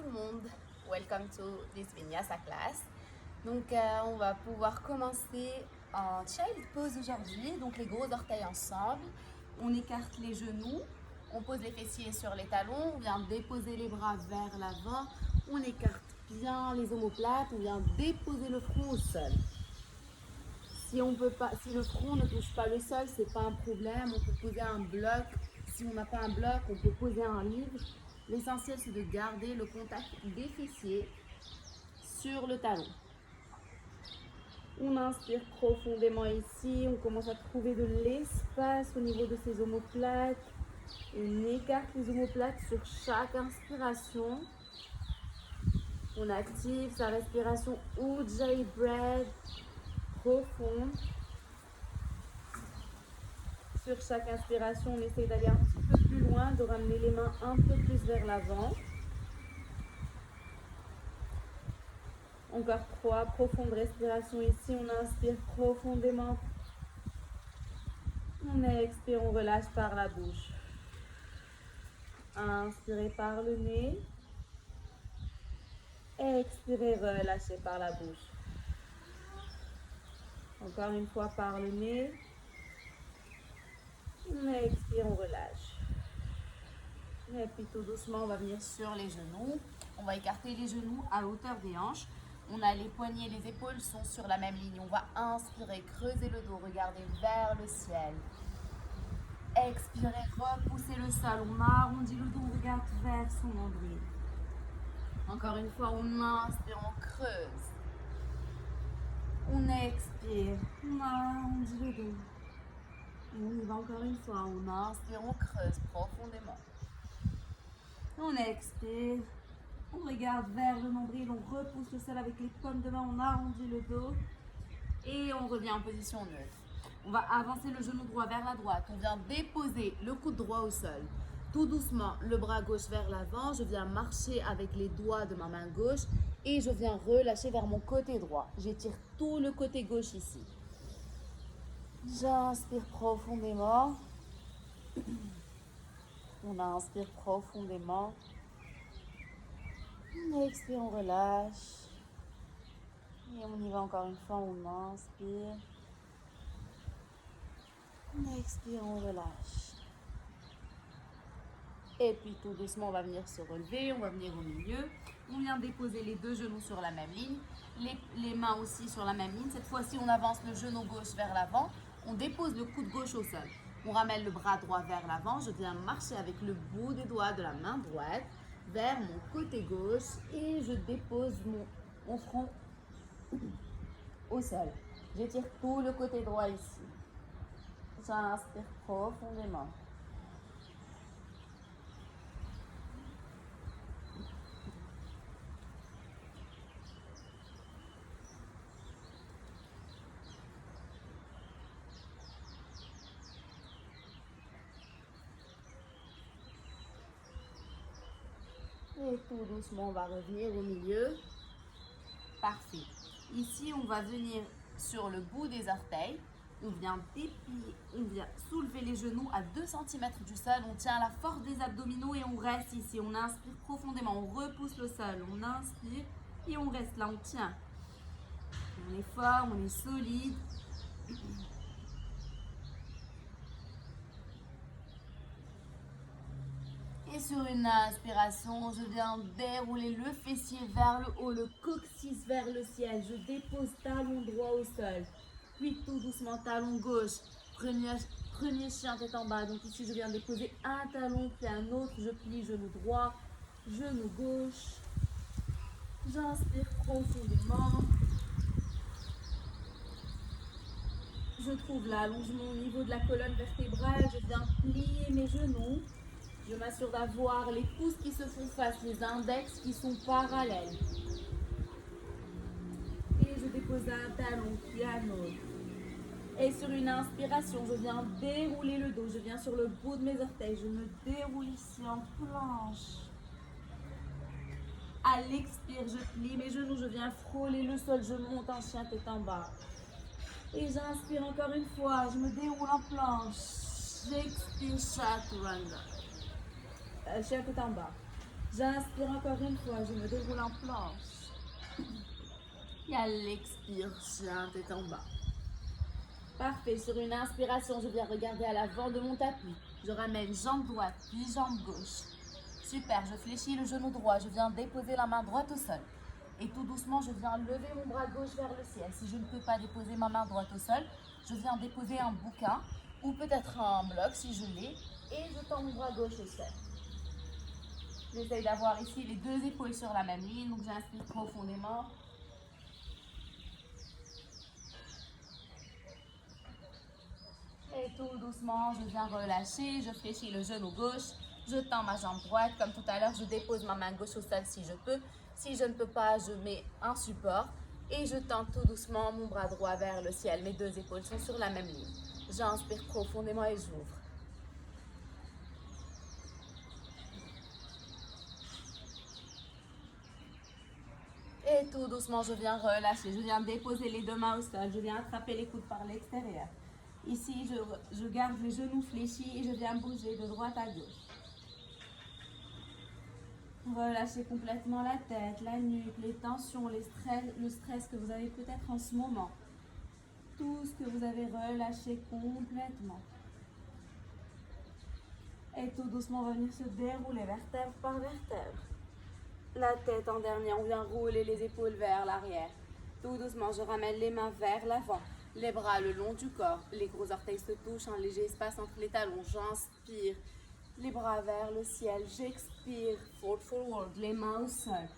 tout le monde, welcome to this Vinyasa class. Donc on va pouvoir commencer en child pose aujourd'hui, donc les gros orteils ensemble, on écarte les genoux, on pose les fessiers sur les talons, on vient déposer les bras vers l'avant, on écarte bien les omoplates, on vient déposer le front au sol. Si le front ne touche pas le sol, c'est pas un problème, on peut poser un bloc. Si on n'a pas un bloc, on peut poser un livre. L'essentiel, c'est de garder le contact des fessiers sur le talon. On inspire profondément ici, on commence à trouver de l'espace au niveau de ses omoplates. On écarte les omoplates sur chaque inspiration. On active sa respiration Ujjayi Breath profonde. Sur chaque inspiration, on essaie d'aller un petit peu plus loin, de ramener les mains un peu plus vers l'avant. Encore 3 profondes respirations ici. On inspire profondément. On expire, on relâche par la bouche. Inspirez par le nez. Expirez, relâchez par la bouche. Encore une fois par le nez. On expire, on relâche. Et puis tout doucement, on va venir sur les genoux. On va écarter les genoux à hauteur des hanches. On a les poignets, les épaules sont sur la même ligne. On va inspirer, creuser le dos, regarder vers le ciel. Expirez, repoussez le sol. On arrondit le dos, on regarde vers son nombril. Encore une fois, on inspire, on creuse. On expire, on arrondit le dos. Et on y va encore une fois. On inspire, on creuse profondément. On expire. On regarde vers le nombril, on repousse le sol avec les paumes de main, on arrondit le dos et on revient en position neutre. On va avancer le genou droit vers la droite, on vient déposer le coude droit au sol. Tout doucement, le bras gauche vers l'avant, je viens marcher avec les doigts de ma main gauche et je viens relâcher vers mon côté droit. J'étire tout le côté gauche ici. J'inspire profondément. On inspire profondément. On expire, on relâche. Et on y va encore une fois, on inspire. On expire, on relâche. Et puis tout doucement, on va venir se relever, on va venir au milieu. On vient déposer les deux genoux sur la même ligne. Les mains aussi sur la même ligne. Cette fois-ci, on avance le genou gauche vers l'avant. On dépose le coude gauche au sol. On ramène le bras droit vers l'avant. Je viens marcher avec le bout des doigts de la main droite vers mon côté gauche et je dépose mon front au sol. J'étire tout le côté droit ici. J'inspire profondément. Et tout doucement, on va revenir au milieu. Parfait. Ici, on va venir sur le bout des orteils. On vient déplier, on vient soulever les genoux à 2 cm du sol. On tient la force des abdominaux et on reste ici. On inspire profondément, on repousse le sol. On inspire et on reste là, on tient. On est fort, on est solide. Et sur une inspiration, je viens dérouler le fessier vers le haut, le coccyx vers le ciel. Je dépose talon droit au sol. Puis tout doucement, talon gauche. Premier chien tête en bas. Donc ici, je viens déposer un talon, puis un autre. Je plie genou droit, genou gauche. J'inspire profondément. Je trouve l'allongement au niveau de la colonne vertébrale. Je viens plier mes genoux. Je m'assure d'avoir les pouces qui se font face, les index qui sont parallèles. Et je dépose un talon puis un autre. Et sur une inspiration, je viens dérouler le dos. Je viens sur le bout de mes orteils. Je me déroule ici en planche. À l'expire, je plie mes genoux. Je viens frôler le sol. Je monte en chien tête en bas. Et j'inspire encore une fois. Je me déroule en planche. J'expire chaturanga. Chien tête en bas. J'inspire encore une fois, je me déroule en planche. Et à l'expire, chien tête en bas. Parfait, sur une inspiration, je viens regarder à l'avant de mon tapis. Je ramène jambe droite, puis jambe gauche. Super, je fléchis le genou droit, je viens déposer la main droite au sol. Et tout doucement, je viens lever mon bras gauche vers le ciel. Si je ne peux pas déposer ma main droite au sol, je viens déposer un bouquin ou peut-être un bloc si je l'ai. Et je tends mon bras gauche au sol. J'essaye d'avoir ici les deux épaules sur la même ligne, donc j'inspire profondément. Et tout doucement, je viens relâcher, je fléchis le genou gauche, je tends ma jambe droite. Comme tout à l'heure, je dépose ma main gauche au sol si je peux. Si je ne peux pas, je mets un support et je tends tout doucement mon bras droit vers le ciel. Mes deux épaules sont sur la même ligne. J'inspire profondément et j'ouvre. Et tout doucement, je viens relâcher. Je viens déposer les deux mains au sol. Je viens attraper les coudes par l'extérieur. Ici, je garde les genoux fléchis et je viens bouger de droite à gauche. Relâchez complètement la tête, la nuque, les tensions, le stress que vous avez peut-être en ce moment. Tout ce que vous avez relâché complètement. Et tout doucement, on va venir se dérouler vertèbre par vertèbre. La tête en dernier, on vient rouler les épaules vers l'arrière. Tout doucement, je ramène les mains vers l'avant. Les bras le long du corps. Les gros orteils se touchent, un léger espace entre les talons. J'inspire. Les bras vers le ciel. J'expire. Fold forward. Les mains au sol.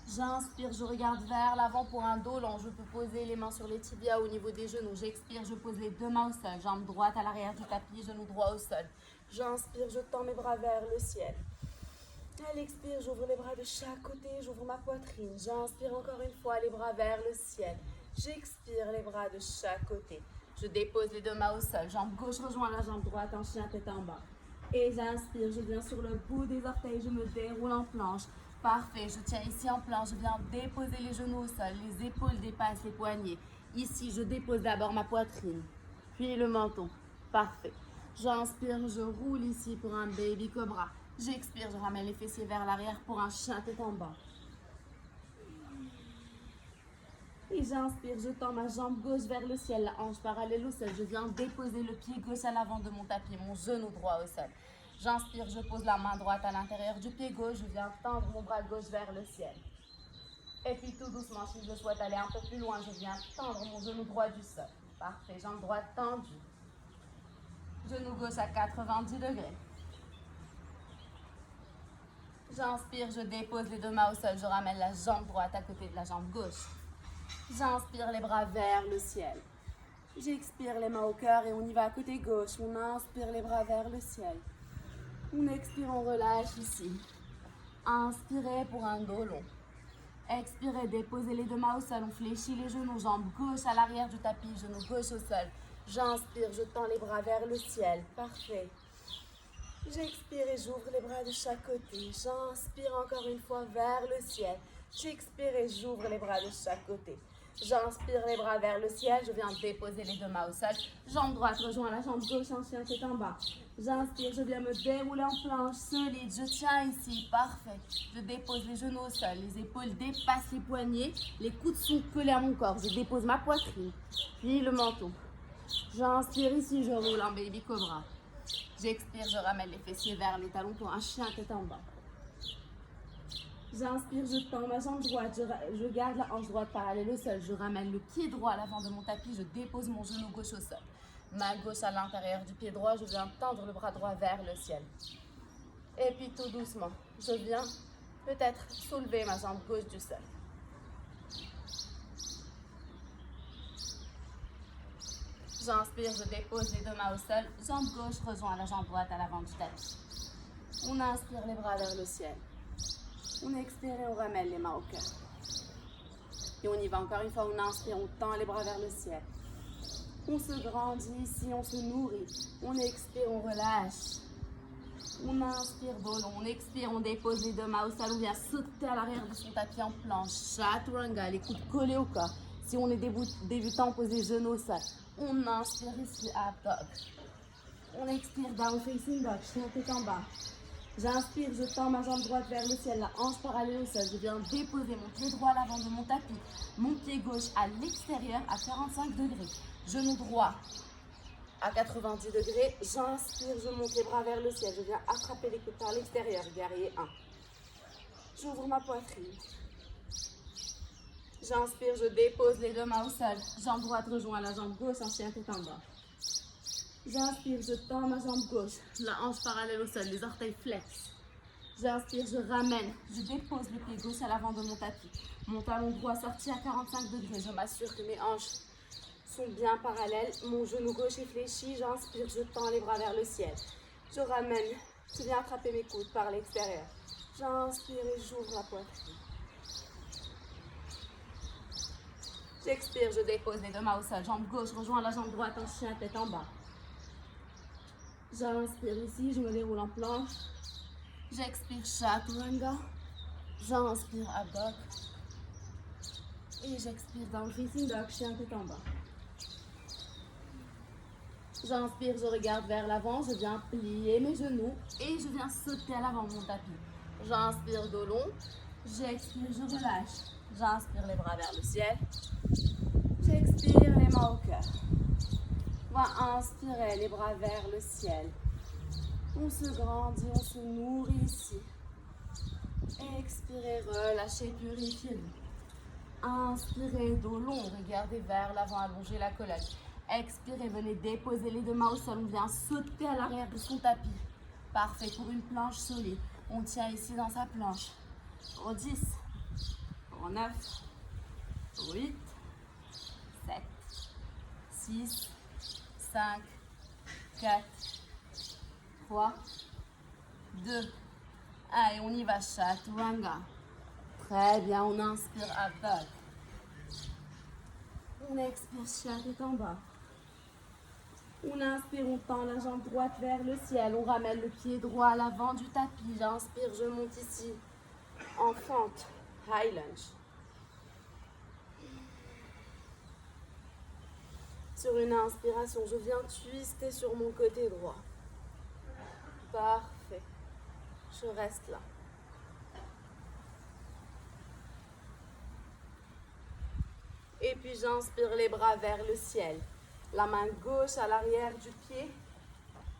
J'inspire. Je regarde vers l'avant pour un dos long. Je peux poser les mains sur les tibias au niveau des genoux. J'expire. Je pose les deux mains au sol. Jambe droite à l'arrière du tapis. Genou droit au sol. J'inspire. Je tends mes bras vers le ciel. À l'expire, j'ouvre les bras de chaque côté, j'ouvre ma poitrine. J'inspire encore une fois, les bras vers le ciel. J'expire, les bras de chaque côté. Je dépose les deux mains au sol. Jambe gauche rejoint la jambe droite en chien tête en bas. Et j'inspire, je viens sur le bout des orteils, je me déroule en planche. Parfait, je tiens ici en planche, je viens déposer les genoux au sol. Les épaules dépassent les poignets. Ici, je dépose d'abord ma poitrine, puis le menton. Parfait. J'inspire, je roule ici pour un baby cobra. J'expire, je ramène les fessiers vers l'arrière pour un chien tête en bas. Et j'inspire, je tends ma jambe gauche vers le ciel, la hanche parallèle au sol. Je viens déposer le pied gauche à l'avant de mon tapis, mon genou droit au sol. J'inspire, je pose la main droite à l'intérieur du pied gauche. Je viens tendre mon bras gauche vers le ciel. Et puis tout doucement, si je souhaite aller un peu plus loin, je viens tendre mon genou droit du sol. Parfait, jambe droite tendue. Genou gauche à 90 degrés. J'inspire, je dépose les deux mains au sol, je ramène la jambe droite à côté de la jambe gauche. J'inspire les bras vers le ciel. J'expire les mains au cœur et on y va à côté gauche. On inspire les bras vers le ciel. On expire, on relâche ici. Inspirez pour un dos long. Expirez, déposez les deux mains au sol, on fléchit les genoux, jambe gauche à l'arrière du tapis, genou gauche au sol. J'inspire, je tends les bras vers le ciel. Parfait. J'expire et j'ouvre les bras de chaque côté. J'inspire encore une fois vers le ciel. J'expire et j'ouvre les bras de chaque côté. J'inspire les bras vers le ciel. Je viens déposer les deux mains au sol. Jambe droite rejoint la jambe gauche en chien tête en bas. J'inspire, je viens me dérouler en planche solide. Je tiens ici. Parfait. Je dépose les genoux au sol. Les épaules dépassent les poignets. Les coudes sont collés à mon corps. Je dépose ma poitrine. Puis le menton. J'inspire ici. Je roule en baby cobra. J'expire, je ramène les fessiers vers les talons pour un chien tête en bas. J'inspire, je tends ma jambe droite, je garde la hanche droite parallèle au sol. Je ramène le pied droit à l'avant de mon tapis, je dépose mon genou gauche au sol. Main gauche à l'intérieur du pied droit, je viens tendre le bras droit vers le ciel. Et puis tout doucement, je viens peut-être soulever ma jambe gauche du sol. J'inspire, je dépose les deux mains au sol. Jambe gauche rejoint la jambe droite à l'avant du tapis. On inspire les bras vers le ciel. On expire et on ramène les mains au cœur. Et on y va encore une fois. On inspire, on tend les bras vers le ciel. On se grandit ici, on se nourrit. On expire, on relâche. On inspire dos long. On expire, on dépose les deux mains au sol. On vient sauter à l'arrière de son tapis en planche. Chaturanga, les coudes collés au corps. Si on est débutant, on pose les genoux au sol. On inspire ici, up dog. On expire, down facing dog, chien tête en bas. J'inspire, je tends ma jambe droite vers le ciel, la hanche parallèle au sol. Je viens déposer mon pied droit à l'avant de mon tapis, mon pied gauche à l'extérieur à 45 degrés. Genou droit à 90 degrés. J'inspire, je monte les bras vers le ciel. Je viens attraper les coudes par l'extérieur. Guerrier 1. J'ouvre ma poitrine. J'inspire, je dépose les deux mains au sol. Jambe droite rejoint la jambe gauche en chien tête en bas. J'inspire, je tends ma jambe gauche, la hanche parallèle au sol, les orteils flex. J'inspire, je ramène, je dépose le pied gauche à l'avant de mon tapis. Mon talon droit sorti à 45 degrés. Je m'assure que mes hanches sont bien parallèles. Mon genou gauche est fléchi. J'inspire, je tends les bras vers le ciel. Je ramène, je viens attraper mes coudes par l'extérieur. J'inspire et j'ouvre la poitrine. J'expire, je dépose les deux mains au sol. Jambe gauche rejoint la jambe droite en chien tête en bas. J'inspire ici, je me déroule en planche. J'expire chaturanga. J'inspire abdoc. Et j'expire dans le facing dog, chien tête en bas. J'inspire, je regarde vers l'avant, je viens plier mes genoux et je viens sauter à l'avant de mon tapis. J'inspire dos long. J'expire, je relâche. J'inspire les bras vers le ciel. J'expire les mains au cœur. On va inspirer les bras vers le ciel. On se grandit, on se nourrit ici. Expirez, relâchez, purifiez-vous. Inspirez, dos long, regardez vers l'avant, allongez la colonne. Expirez, venez déposer les deux mains au sol. On vient sauter à l'arrière de son tapis. Parfait pour une planche solide. On tient ici dans sa planche. Pour 10, pour 9, pour 8, 7, 6, 5, 4, 3, 2, allez, on y va, chaturanga. Très bien, on inspire à bas. On expire, chien tête en bas. On inspire, on tend la jambe droite vers le ciel. On ramène le pied droit à l'avant du tapis. J'inspire, je monte ici en fente, high lunge. Sur une inspiration, je viens twister sur mon côté droit. Parfait. Je reste là. Et puis j'inspire les bras vers le ciel. La main gauche à l'arrière du pied.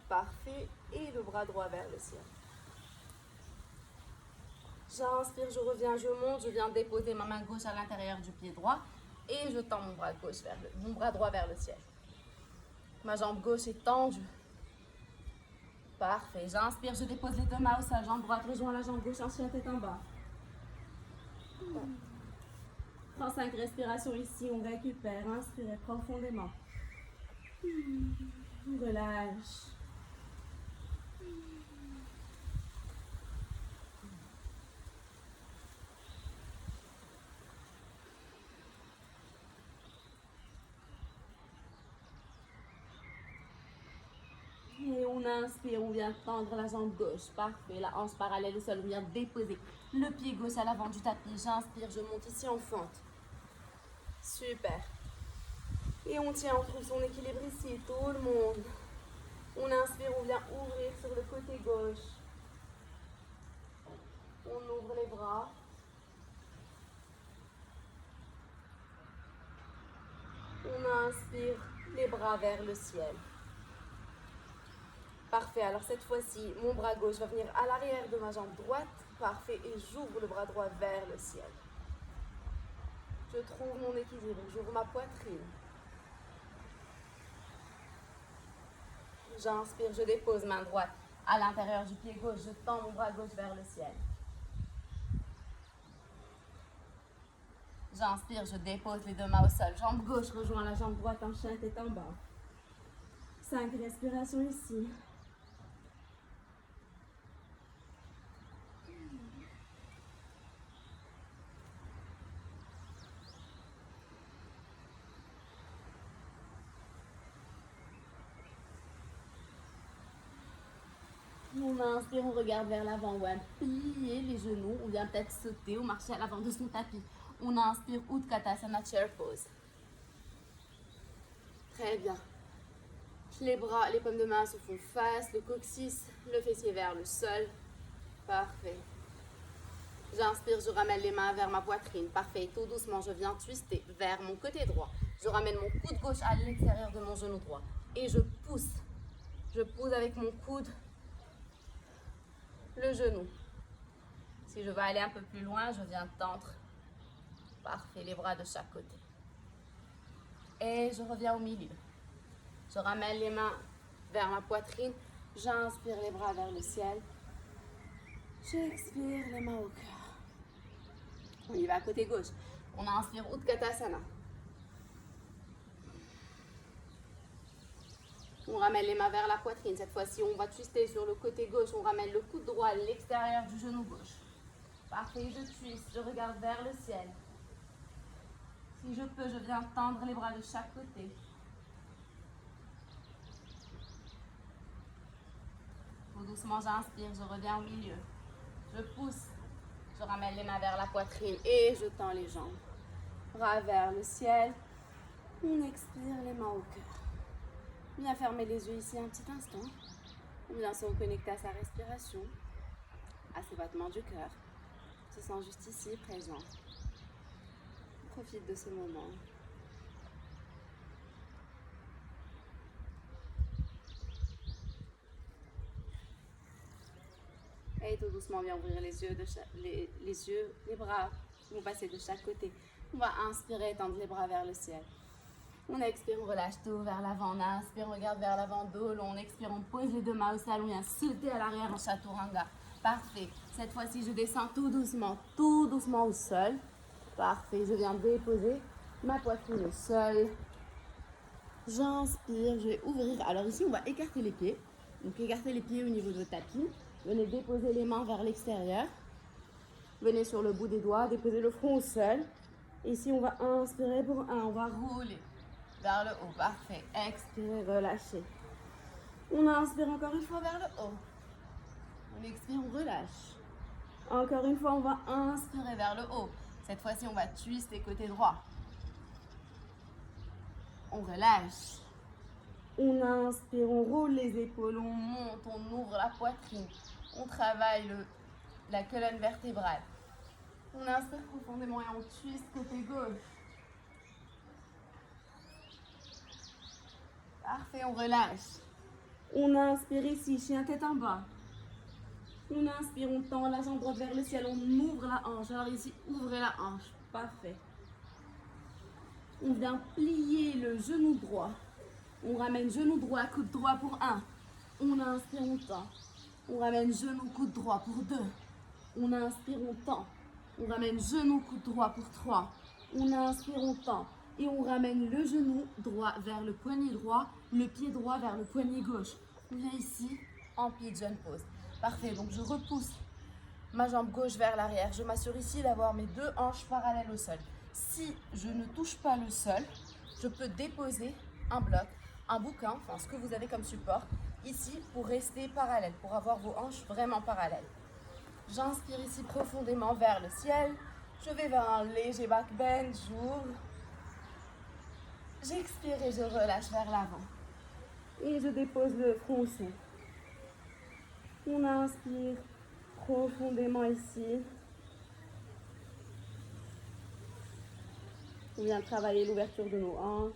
Parfait. Et le bras droit vers le ciel. J'inspire, je reviens, je monte. Je viens déposer ma main gauche à l'intérieur du pied droit. Et je tends mon bras droit vers le ciel. Ma jambe gauche est tendue. Parfait. J'inspire, je dépose les deux mains au sol. Jambe droite rejoint la jambe gauche en chien tête en bas. Prends 5 respirations ici. On récupère. Inspirez profondément. On relâche. Et on inspire, on vient tendre la jambe gauche. Parfait. La hanche parallèle au sol. On vient déposer le pied gauche à l'avant du tapis. J'inspire, je monte ici en fente. Super. Et on tient, on trouve son équilibre ici. Tout le monde. On inspire, on vient ouvrir sur le côté gauche. On ouvre les bras. On inspire, les bras vers le ciel. Parfait, alors cette fois-ci, mon bras gauche va venir à l'arrière de ma jambe droite. Parfait, et j'ouvre le bras droit vers le ciel. Je trouve mon équilibre, j'ouvre ma poitrine. J'inspire, je dépose main droite à l'intérieur du pied gauche. Je tends mon bras gauche vers le ciel. J'inspire, je dépose les deux mains au sol. Jambe gauche rejoint la jambe droite en chien tête en bas. 5 respirations ici. On inspire, on regarde vers l'avant. On va plier les genoux. On vient peut-être sauter ou marcher à l'avant de son tapis. On inspire, Utkatasana, chair pose. Très bien. Les bras, les paumes de main se font face, le coccyx, le fessier vers le sol. Parfait. J'inspire, je ramène les mains vers ma poitrine. Parfait. Tout doucement, je viens twister vers mon côté droit. Je ramène mon coude gauche à l'extérieur de mon genou droit. Et je pousse. Je pousse avec mon coude le genou. Si je veux aller un peu plus loin, je viens tendre. Parfait. Les bras de chaque côté. Et je reviens au milieu. Je ramène les mains vers ma poitrine. J'inspire les bras vers le ciel. J'expire les mains au cœur. On y va à côté gauche. On inspire Utkatasana. On ramène les mains vers la poitrine. Cette fois-ci, on va twister sur le côté gauche. On ramène le coude droit à l'extérieur du genou gauche. Parfait, je twiste. Je regarde vers le ciel. Si je peux, je viens tendre les bras de chaque côté. Tout doucement, j'inspire. Je reviens au milieu. Je pousse. Je ramène les mains vers la poitrine et je tends les jambes. Bras vers le ciel. On expire les mains au cœur. On vient fermer les yeux ici un petit instant. On vient se reconnecter à sa respiration, à ses battements du cœur. On se sent juste ici, présent. On profite de ce moment. Et tout doucement, on vient ouvrir les yeux, les bras vont passer de chaque côté. On va inspirer, tendre les bras vers le ciel. On expire, on relâche tout vers l'avant. On inspire, on regarde vers l'avant, dos long. On expire, on pose les deux mains au sol. On vient sauter à l'arrière en chaturanga. Parfait. Cette fois-ci, je descends tout doucement au sol. Parfait. Je viens déposer ma poitrine au sol. J'inspire, je vais ouvrir. Alors ici, on va écarter les pieds. Donc, écartez les pieds au niveau de votre tapis. Venez déposer les mains vers l'extérieur. Venez sur le bout des doigts, déposer le front au sol. Ici, on va inspirer pour 1. On va rouler vers le haut. Parfait. Expirez, relâchez. On inspire encore une fois vers le haut. On expire, on relâche. Encore une fois, on va inspirer vers le haut. Cette fois-ci, on va twister côté droit. On relâche. On inspire, on roule les épaules, on monte, on ouvre la poitrine. On travaille la colonne vertébrale. On inspire profondément et on twist côté gauche. Parfait, on relâche. On inspire ici, chien tête en bas. On inspire, on tend la jambe droite vers le ciel, on ouvre la hanche. Alors ici, ouvrez la hanche. Parfait. On vient plier le genou droit. On ramène genou droit, coude droit pour 1. On inspire, on tend. On ramène genou, coude droit pour 2. On inspire, on tend. On ramène genou, coude droit pour 3. On inspire, on tend. Et on ramène le genou droit vers le poignet droit, le pied droit vers le poignet gauche. On vient ici en pigeon pose. Parfait, donc je repousse ma jambe gauche vers l'arrière. Je m'assure ici d'avoir mes deux hanches parallèles au sol. Si je ne touche pas le sol, je peux déposer un bloc, un bouquin, enfin ce que vous avez comme support, ici pour rester parallèle, pour avoir vos hanches vraiment parallèles. J'inspire ici profondément vers le ciel. Je vais vers un léger back bend, j'ouvre. J'expire et je relâche vers l'avant. Et je dépose le front au sol. On inspire profondément ici. On vient travailler l'ouverture de nos hanches.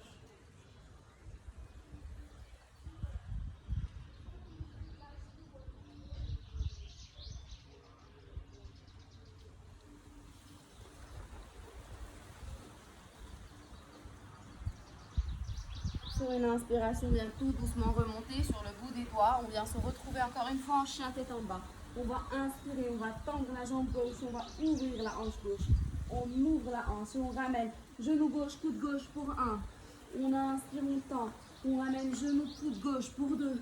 Sur une inspiration, on vient tout doucement remonter sur le bout des doigts. On vient se retrouver encore une fois en chien tête en bas. On va inspirer, on va tendre la jambe gauche, on va ouvrir la hanche gauche. On ouvre la hanche et on ramène genou gauche, coude gauche pour 1. On inspire, on tend. On ramène genou, coude gauche pour 2.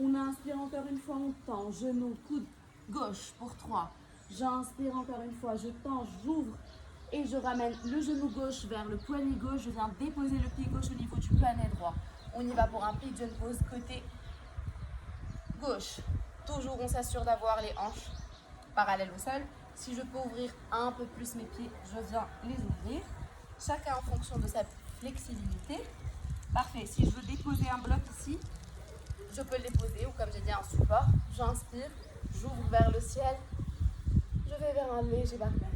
On inspire encore une fois, on tend. Genou, coude gauche pour 3. J'inspire encore une fois, je tends, j'ouvre. Et je ramène le genou gauche vers le poignet gauche. Je viens déposer le pied gauche au niveau du poignet droit. On y va pour un pigeon pose côté gauche. Toujours, on s'assure d'avoir les hanches parallèles au sol. Si je peux ouvrir un peu plus mes pieds, je viens les ouvrir. Chacun en fonction de sa flexibilité. Parfait. Si je veux déposer un bloc ici, je peux le déposer ou comme j'ai dit un support. J'inspire, j'ouvre vers le ciel. Levez vers un léger battement.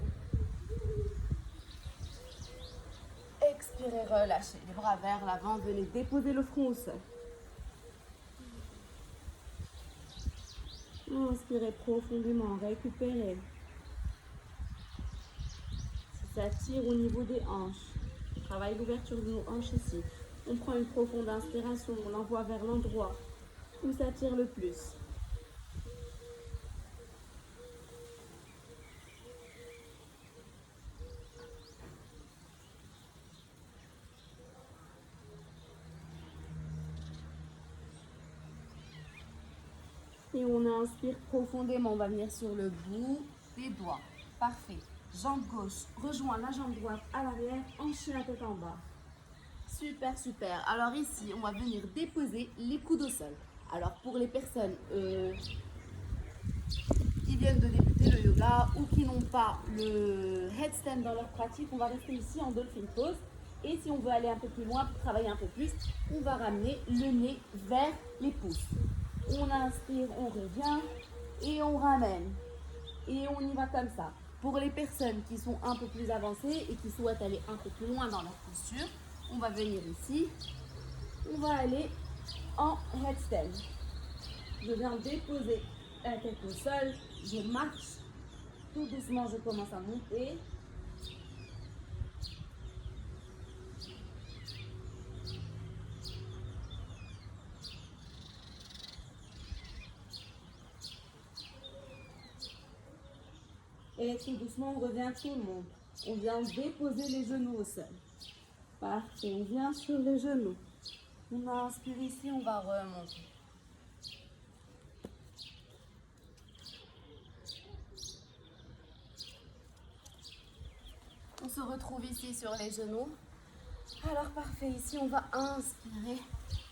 Expirez, relâchez les bras vers l'avant. Venez déposer le front au sol. Inspirez profondément, récupérez. Si ça tire au niveau des hanches, travaille l'ouverture de nos hanches ici. On prend une profonde inspiration, on l'envoie vers l'endroit où ça tire le plus. Et on inspire profondément, on va venir sur le bout des doigts. Parfait. Jambe gauche rejoint la jambe droite à l'arrière, hanche la tête en bas. Super, super. Alors ici, on va venir déposer les coudes au sol. Alors pour les personnes qui viennent de débuter le yoga ou qui n'ont pas le headstand dans leur pratique, on va rester ici en dolphin pose. Et si on veut aller un peu plus loin, pour travailler un peu plus, on va ramener le nez vers les pouces. On inspire, on revient et on ramène. Et on y va comme ça. Pour les personnes qui sont un peu plus avancées et qui souhaitent aller un peu plus loin dans leur posture, on va venir ici. On va aller en headstand. Je viens déposer la tête au sol. Je marche. Tout doucement, je commence à monter. Et tout doucement, on revient tout le monde. On vient déposer les genoux au sol. Parfait, on vient sur les genoux. On inspire ici, on va remonter. On se retrouve ici sur les genoux. Alors parfait, ici on va inspirer.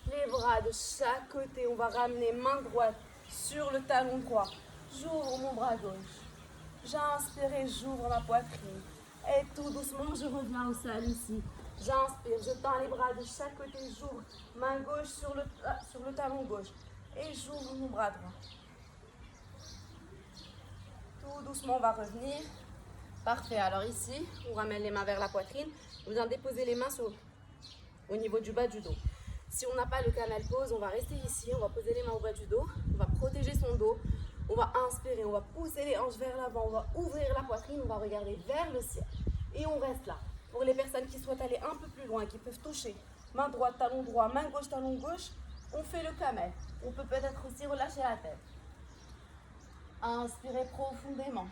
Les bras de chaque côté, on va ramener main droite sur le talon droit. J'ouvre mon bras gauche. J'inspire et j'ouvre ma poitrine. Et tout doucement, je reviens au sol ici. J'inspire, je tends les bras de chaque côté, j'ouvre main gauche sur le talon gauche. Et j'ouvre mon bras droit. Tout doucement, on va revenir. Parfait, alors ici, on ramène les mains vers la poitrine. On vient déposer les mains au niveau du bas du dos. Si on n'a pas le camel pose, on va rester ici, on va poser les mains au bas du dos. On va protéger son dos. On va inspirer, on va pousser les hanches vers l'avant, on va ouvrir la poitrine, on va regarder vers le ciel. Et on reste là. Pour les personnes qui souhaitent aller un peu plus loin, qui peuvent toucher main droite, talon droit, main gauche, talon gauche, on fait le camel. On peut peut-être aussi relâcher la tête. Inspirez profondément.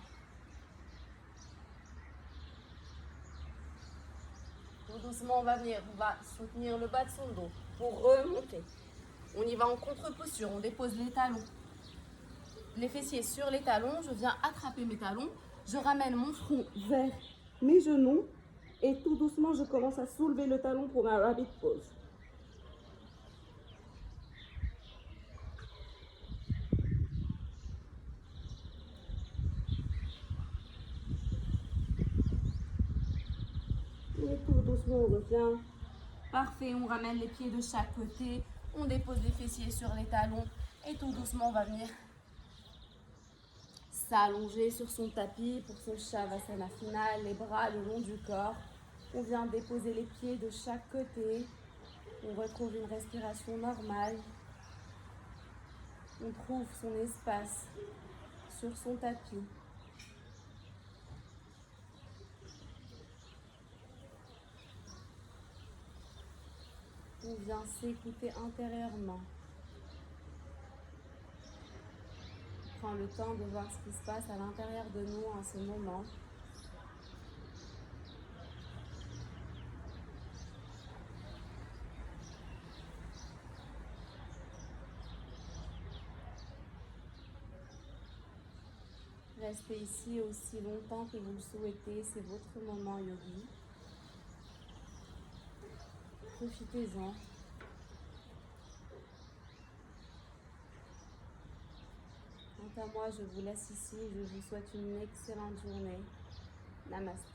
Tout doucement, on va venir, on va soutenir le bas de son dos pour remonter. On y va en contre-posture, on dépose les talons. Les fessiers sur les talons, je viens attraper mes talons, je ramène mon front vers mes genoux et tout doucement je commence à soulever le talon pour un rabbit pose. Et tout doucement on revient. Parfait, on ramène les pieds de chaque côté, on dépose les fessiers sur les talons et tout doucement on va venir s'allonger sur son tapis pour son Shavasana final, les bras le long du corps. On vient déposer les pieds de chaque côté. On retrouve une respiration normale. On trouve son espace sur son tapis. On vient s'écouter intérieurement. On prend le temps de voir ce qui se passe à l'intérieur de nous en ce moment. Restez ici aussi longtemps que vous le souhaitez, c'est votre moment yogi. Profitez-en. Quant à moi, je vous laisse ici. Je vous souhaite une excellente journée. Namaste.